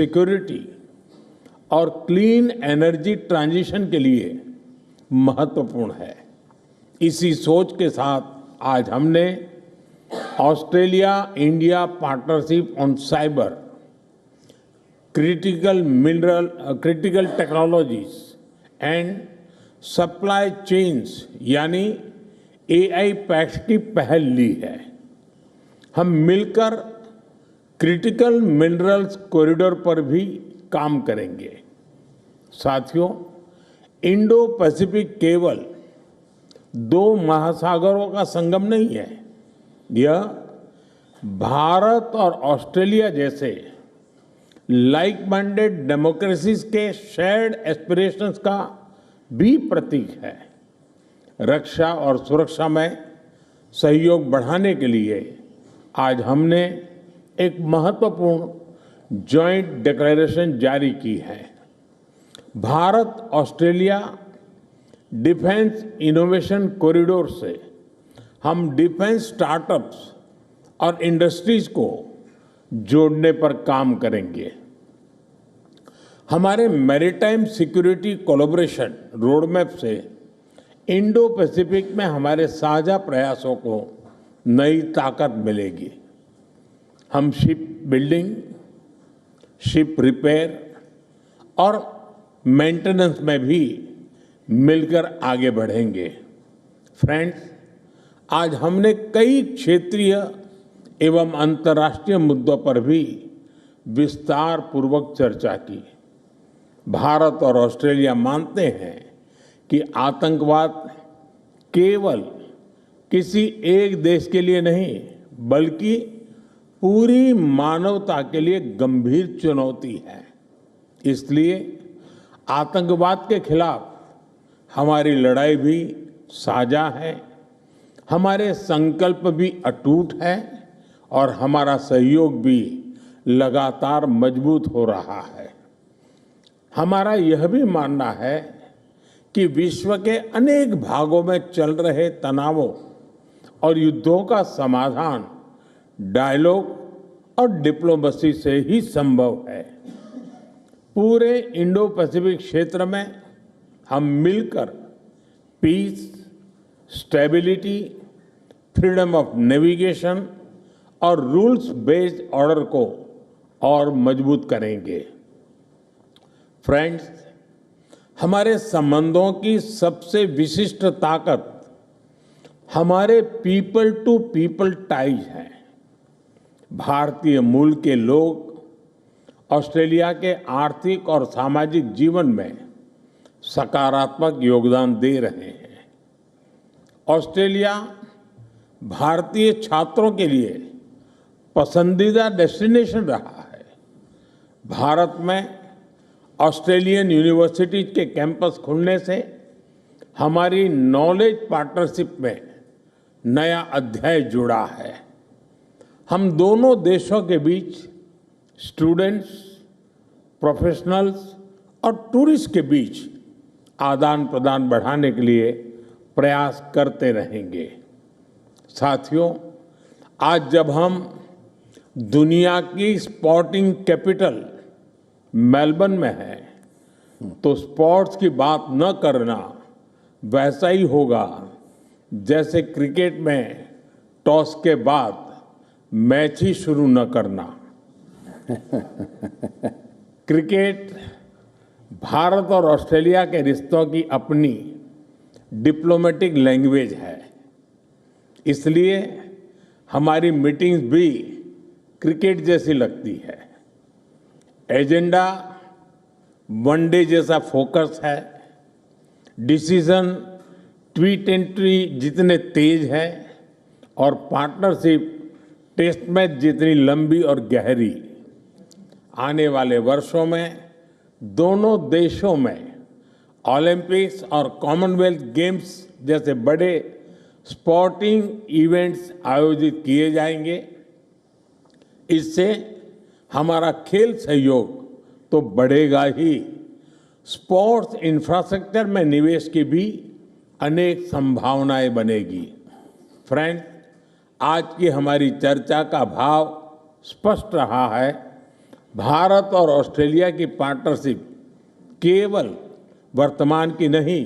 Security और clean energy transition के लिए महत्वपूर्ण है। इसी सोच के साथ आज हमने Australia India partnership on cyber, critical technologies and supply chains यानी AI पैक्ट की पहल ली है। हम मिलकर क्रिटिकल मिनरल्स कॉरिडोर पर भी काम करेंगे। साथियों, इंडो पैसिफिक केवल दो महासागरों का संगम नहीं है, यह भारत और ऑस्ट्रेलिया जैसे लाइक माइंडेड डेमोक्रेसीज के शेयर्ड एस्पिरेशंस का भी प्रतीक है। रक्षा और सुरक्षा में सहयोग बढ़ाने के लिए आज हमने एक महत्वपूर्ण जॉइंट डिक्लेरेशन जारी की है। Bharat Australia defence innovation corridor से हम डिफेंस स्टार्टअप्स और इंडस्ट्रीज को जोड़ने पर काम करेंगे। हमारे मैरीटाइम सिक्योरिटी कोलैबोरेशन रोडमैप से इंडो पैसिफिक में हमारे साझा प्रयासों को नई ताकत मिलेगी। हम शिप बिल्डिंग, शिप रिपेयर और मेंटेनेंस में भी मिलकर आगे बढ़ेंगे। फ्रेंड्स, आज हमने कई क्षेत्रीय एवं अंतर्राष्ट्रीय मुद्दों पर भी विस्तार पूर्वक चर्चा की। भारत और ऑस्ट्रेलिया मानते हैं कि आतंकवाद केवल किसी एक देश के लिए नहीं, बल्कि पूरी मानवता के लिए गंभीर चुनौती है। इसलिए आतंकवाद के खिलाफ हमारी लड़ाई भी साझा है, हमारे संकल्प भी अटूट है और हमारा सहयोग भी लगातार मजबूत हो रहा है। हमारा यह भी मानना है कि विश्व के अनेक भागों में चल रहे तनावों और युद्धों का समाधान डायलॉग और डिप्लोमेसी से ही संभव है। पूरे इंडो पैसिफिक क्षेत्र में हम मिलकर peace, stability, freedom of navigation और रूल्स बेस्ड ऑर्डर को और मजबूत करेंगे। फ्रेंड्स, हमारे संबंधों की सबसे विशिष्ट ताकत हमारे पीपल टू पीपल टाइज है। भारतीय मूल के लोग ऑस्ट्रेलिया के आर्थिक और सामाजिक जीवन में सकारात्मक योगदान दे रहे हैं। ऑस्ट्रेलिया भारतीय छात्रों के लिए पसंदीदा डेस्टिनेशन रहा है। भारत में ऑस्ट्रेलियन यूनिवर्सिटीज के कैंपस खुलने से हमारी नॉलेज पार्टनरशिप में नया अध्याय जुड़ा है। हम दोनों देशों के बीच स्टूडेंट्स, प्रोफेशनल्स और टूरिस्ट के बीच आदान प्रदान बढ़ाने के लिए प्रयास करते रहेंगे। साथियों, आज जब हम दुनिया की स्पोर्टिंग कैपिटल मेलबर्न में है, तो स्पोर्ट्स की बात न करना वैसा ही होगा जैसे क्रिकेट में टॉस के बाद मैच ही शुरू न करना। क्रिकेट भारत और ऑस्ट्रेलिया के रिश्तों की अपनी डिप्लोमेटिक लैंग्वेज है। इसलिए हमारी मीटिंग्स भी क्रिकेट जैसी लगती है। एजेंडा वनडे जैसा फोकस है, डिसीजन T20 जितने तेज है और पार्टनरशिप टेस्ट मैच जितनी लंबी और गहरी। आने वाले वर्षों में दोनों देशों में ओलंपिक्स और कॉमनवेल्थ गेम्स जैसे बड़े स्पोर्टिंग इवेंट्स आयोजित किए जाएंगे। इससे हमारा खेल सहयोग तो बढ़ेगा ही, स्पोर्ट्स इंफ्रास्ट्रक्चर में निवेश की भी अनेक संभावनाएं बनेगी। फ्रेंड्स, आज की हमारी चर्चा का भाव स्पष्ट रहा है। भारत और ऑस्ट्रेलिया की पार्टनरशिप केवल वर्तमान की नहीं,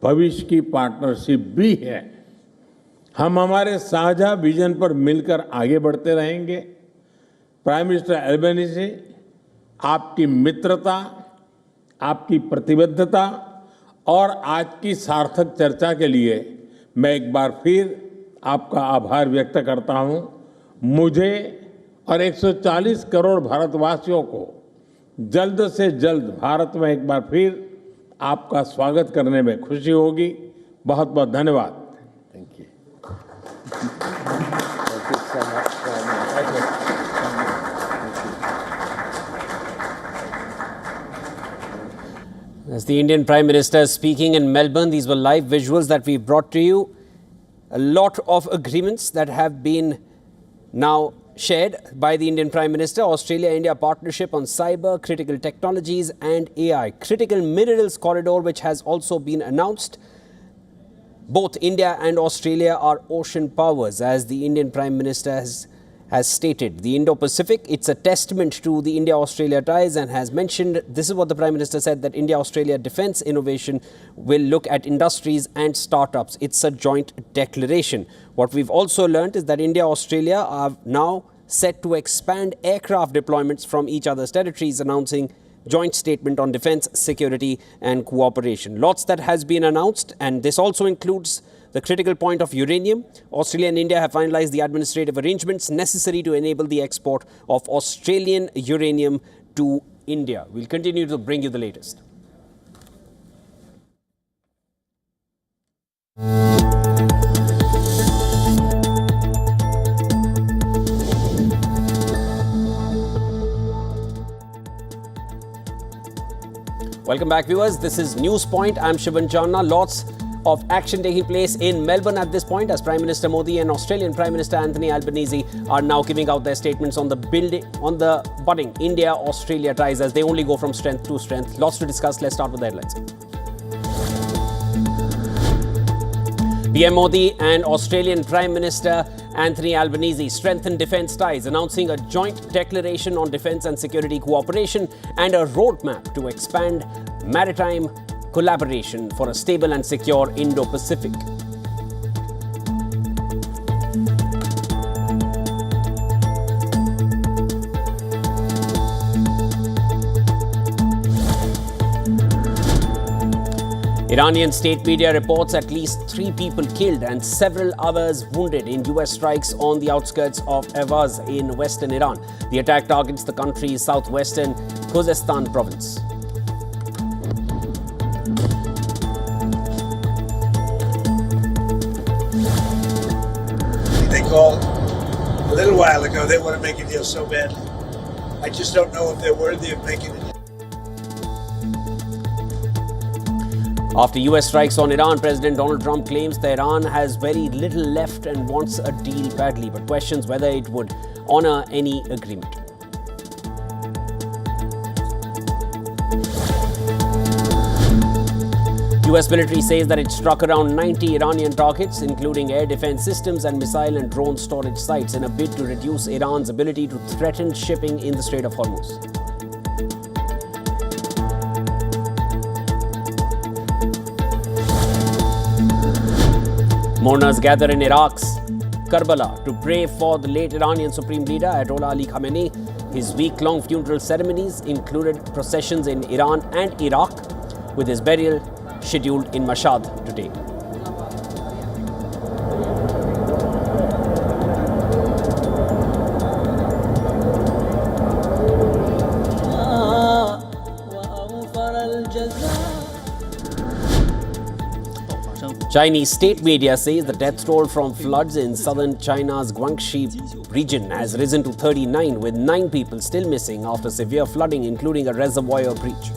भविष्य की पार्टनरशिप भी है। हम हमारे साझा विजन पर मिलकर आगे बढ़ते रहेंगे। प्राइम मिनिस्टर एल्बेनीज़ी, आपकी मित्रता, आपकी प्रतिबद्धता और आज की सार्थक चर्चा के लिए मैं एक बार फिर आपका आभार व्यक्त करता हूं। मुझे और 140 करोड़ भारतवासियों को जल्द से जल्द भारत में एक बार फिर आपका स्वागत करने में खुशी होगी। बहुत बहुत धन्यवाद। Thank you. Thank you so much. Thank you. As the Indian Prime Minister speaking in Melbourne, these were live visuals that we brought to you. A lot of agreements that have been now shared by the Indian Prime Minister. Australia-India partnership on cyber, critical technologies and AI. Critical minerals corridor which has also been announced. Both India and Australia are ocean powers, as the Indian Prime Minister has stated. The Indo-Pacific, it's a testament to the India-Australia ties, and has mentioned, this is what the Prime Minister said, that India-Australia defence innovation will look at industries and startups. It's a joint declaration. What we've also learnt is that India-Australia are now set to expand aircraft deployments from each other's territories, announcing joint statement on defence, security and cooperation. Lots that has been announced, and this also includes the critical point of uranium. Australia and India have finalised the administrative arrangements necessary to enable the export of Australian uranium to India. We'll continue to bring you the latest. Welcome back, viewers. This is News Point. I'm Shivan Chandna. Lots of action taking place in Melbourne at this point, as Prime Minister Modi and Australian Prime Minister Anthony Albanese are now giving out their statements on the budding India-Australia ties, as they only go from strength to strength. Lots to discuss. Let's start with the headlines. PM Modi and Australian Prime Minister Anthony Albanese strengthen defence ties, announcing a joint declaration on defence and security cooperation and a roadmap to expand maritime collaboration for a stable and secure Indo-Pacific. Iranian state media reports at least 3 people killed and several others wounded in US strikes on the outskirts of Evaz in western Iran. The attack targets the country's southwestern Khuzestan province. They called a little while ago. They want to make a deal so badly. I just don't know if they're worthy of making it. After US strikes on Iran, President Donald Trump claims that Iran has very little left and wants a deal badly, but questions whether it would honor any agreement. US military says that it struck around 90 Iranian targets, including air defense systems and missile and drone storage sites, in a bid to reduce Iran's ability to threaten shipping in the Strait of Hormuz. Mourners gather in Iraq's Karbala to pray for the late Iranian Supreme Leader Ayatollah Ali Khamenei. His week-long funeral ceremonies included processions in Iran and Iraq, with his burial scheduled in Mashhad today. Chinese state media says the death toll from floods in southern China's Guangxi region has risen to 39, with 9 people still missing after severe flooding, including a reservoir breach.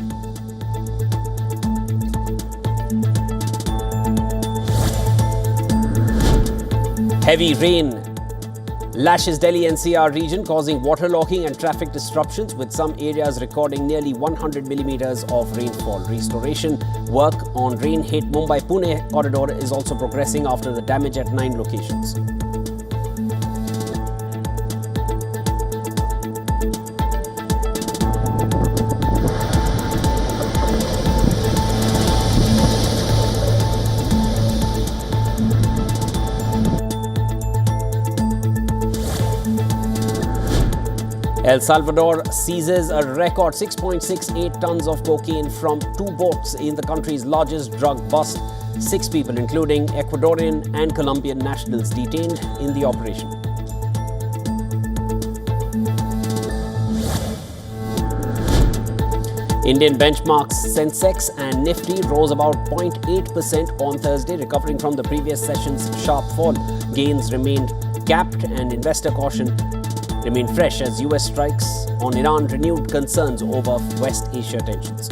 Heavy rain lashes Delhi NCR region, causing waterlogging and traffic disruptions, with some areas recording nearly 100 millimeters of rainfall. Restoration work on rain-hit Mumbai-Pune corridor is also progressing after the damage at 9 locations. El Salvador seizes a record 6.68 tons of cocaine from 2 boats in the country's largest drug bust. 6 people, including Ecuadorian and Colombian nationals, detained in the operation. Indian benchmarks Sensex and Nifty rose about 0.8% on Thursday, recovering from the previous session's sharp fall. Gains remained capped and investor caution remained fresh as US strikes on Iran renewed concerns over West Asia tensions.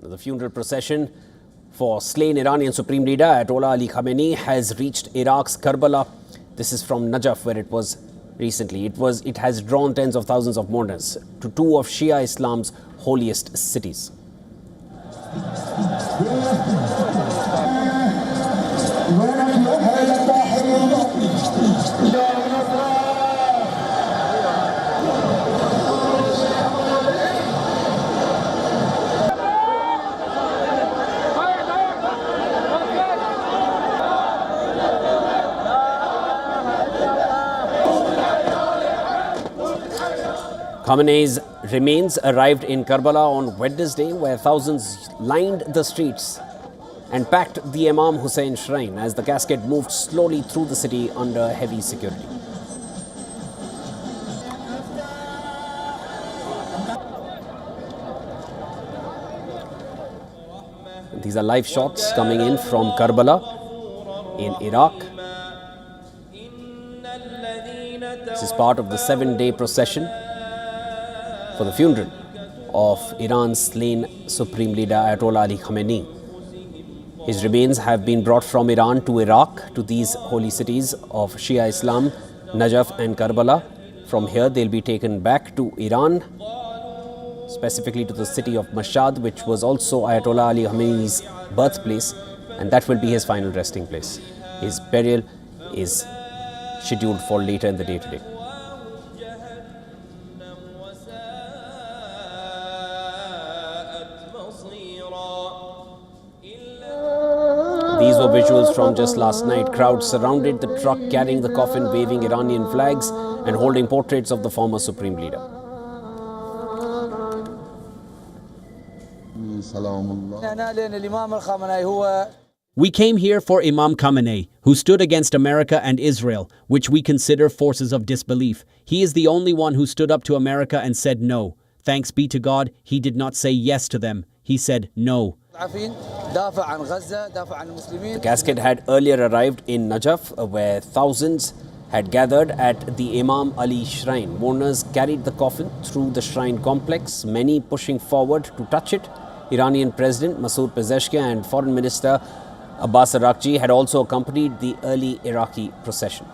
The funeral procession for slain Iranian Supreme Leader Ayatollah Ali Khamenei has reached Iraq's Karbala. This is from Najaf, where it was recently. It has drawn tens of thousands of mourners to 2 of Shia Islam's holiest cities. Khamenei's remains arrived in Karbala on Wednesday, where thousands lined the streets and packed the Imam Hussein shrine as the casket moved slowly through the city under heavy security. These are live shots coming in from Karbala in Iraq. This is part of the 7-day procession for the funeral of Iran's slain Supreme Leader Ayatollah Ali Khamenei. His remains have been brought from Iran to Iraq, to these holy cities of Shia Islam, Najaf and Karbala. From here, they'll be taken back to Iran, specifically to the city of Mashhad, which was also Ayatollah Ali Khamenei's birthplace, and that will be his final resting place. His burial is scheduled for later in the day today. These were visuals from just last night. Crowds surrounded the truck carrying the coffin, waving Iranian flags and holding portraits of the former Supreme Leader. We came here for Imam Khamenei, who stood against America and Israel, which we consider forces of disbelief. He is the only one who stood up to America and said no. Thanks be to God, he did not say yes to them. He said no. The casket had earlier arrived in Najaf, where thousands had gathered at the Imam Ali shrine. Mourners carried the coffin through the shrine complex, many pushing forward to touch it. Iranian President Masoud Pezeshkian and Foreign Minister Abbas Araghchi had also accompanied the early Iraqi procession.